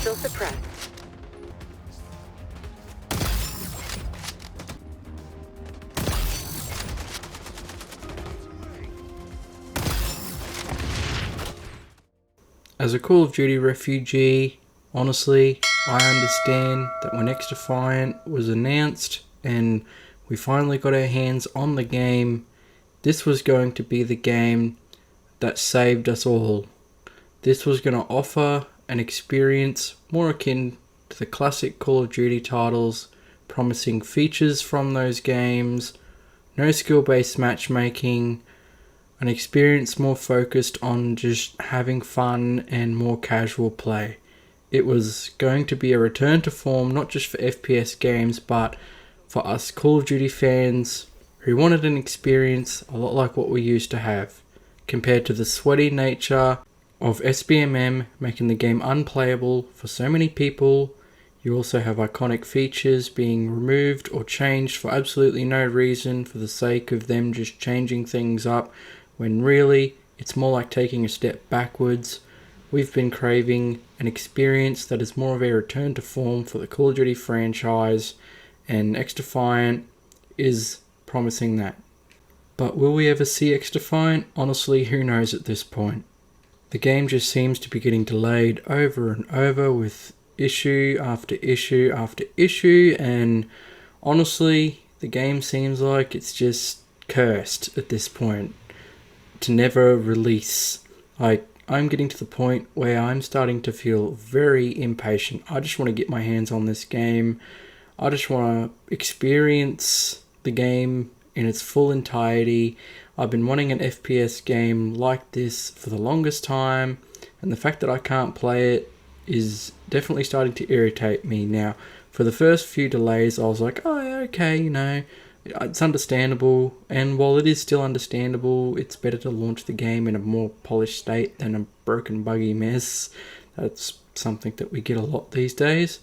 still suppressed. As a Call of Duty refugee, honestly, I understand that when Xdefiant was announced and we finally got our hands on the game, this was going to be the game that saved us all. This was going to offer an experience more akin to the classic Call of Duty titles, promising features from those games, no skill-based matchmaking, an experience more focused on just having fun and more casual play. It was going to be a return to form, not just for FPS games, but for us Call of Duty fans who wanted an experience a lot like what we used to have, compared to the sweaty nature of SBMM making the game unplayable for so many people. You also have iconic features being removed or changed for absolutely no reason, for the sake of them just changing things up, when really it's more like taking a step backwards. We've been craving an experience that is more of a return to form for the Call of Duty franchise, and Xdefiant is promising that. But will we ever see Xdefiant? Honestly, who knows at this point. The game just seems to be getting delayed over and over with issue after issue after issue, and honestly, the game seems like it's just cursed at this point to never release. Like, I'm getting to the point where I'm starting to feel very impatient. I just want to get my hands on this game. I just want to experience the game in its full entirety. I've been wanting an FPS game like this for the longest time, and the fact that I can't play it is definitely starting to irritate me. Now, for the first few delays, I was like, oh, okay, it's understandable, and while it is still understandable, it's better to launch the game in a more polished state than a broken, buggy mess. That's something that we get a lot these days,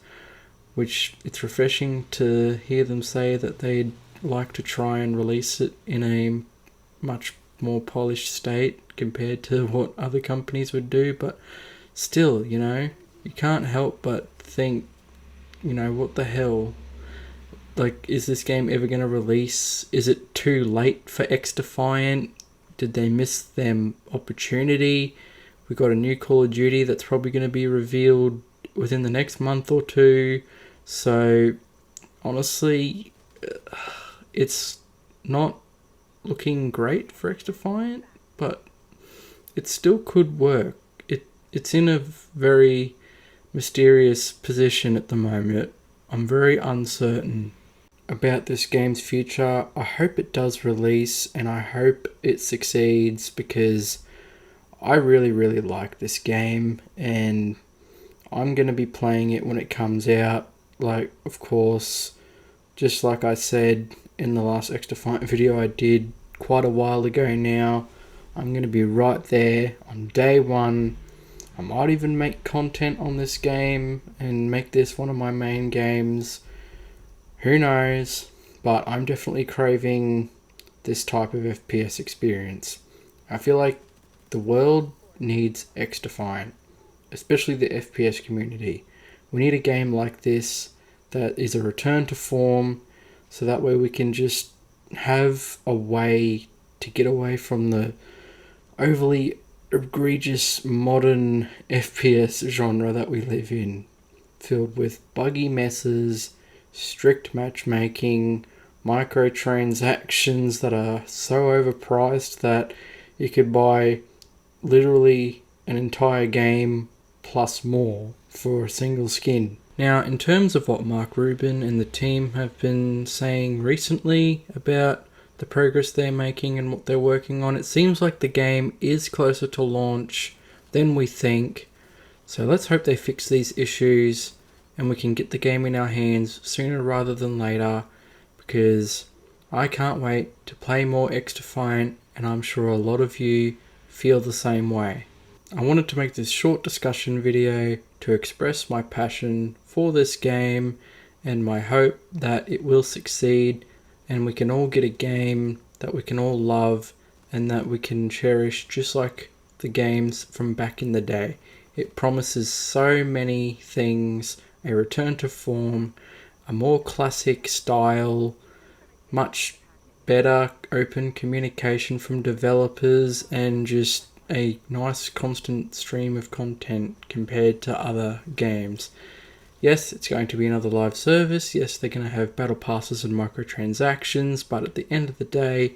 which it's refreshing to hear them say that they'd like to try and release it in a much more polished state compared to what other companies would do. But still, you can't help but think, what the hell? Like, is this game ever going to release? Is it too late for Xdefiant? Did they miss their opportunity? We got a new Call of Duty that's probably going to be revealed within the next month or two. So, honestly, it's not looking great for Xdefiant, but it still could work. It's in a very mysterious position at the moment. I'm very uncertain about this game's future. I hope it does release, and I hope it succeeds, because I really, really like this game, and I'm going to be playing it when it comes out. Like, of course, just like I said in the last Xdefiant video I did quite a while ago now, I'm going to be right there on day one. I might even make content on this game and make this one of my main games. Who knows? But I'm definitely craving this type of FPS experience. I feel like the world needs Xdefiant, especially the FPS community. We need a game like this that is a return to form, so that way we can just have a way to get away from the overly egregious modern FPS genre that we live in, filled with buggy messes, strict matchmaking, microtransactions that are so overpriced that you could buy literally an entire game plus more for a single skin. Now, in terms of what Mark Rubin and the team have been saying recently about the progress they're making and what they're working on, it seems like the game is closer to launch than we think. So let's hope they fix these issues and we can get the game in our hands sooner rather than later, because I can't wait to play more Xdefiant, and I'm sure a lot of you feel the same way. I wanted to make this short discussion video to express my passion for this game and my hope that it will succeed, and we can all get a game that we can all love and that we can cherish, just like the games from back in the day. It promises so many things: a return to form, a more classic style, much better open communication from developers, and just a nice constant stream of content compared to other games. Yes, it's going to be another live service. Yes, they're going to have battle passes and microtransactions, but at the end of the day,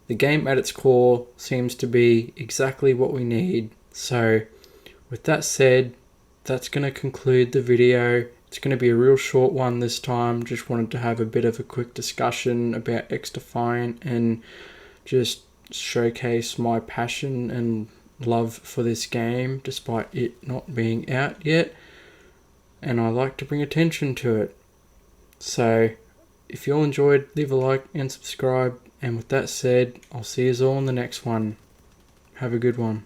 the game at its core seems to be exactly what we need. So, with that said, that's going to conclude the video. It's going to be a real short one this time. Just wanted to have a bit of a quick discussion about Xdefiant and just showcase my passion and love for this game despite it not being out yet. And I like to bring attention to it. So, if you all enjoyed, leave a like and subscribe. And with that said, I'll see you all in the next one. Have a good one.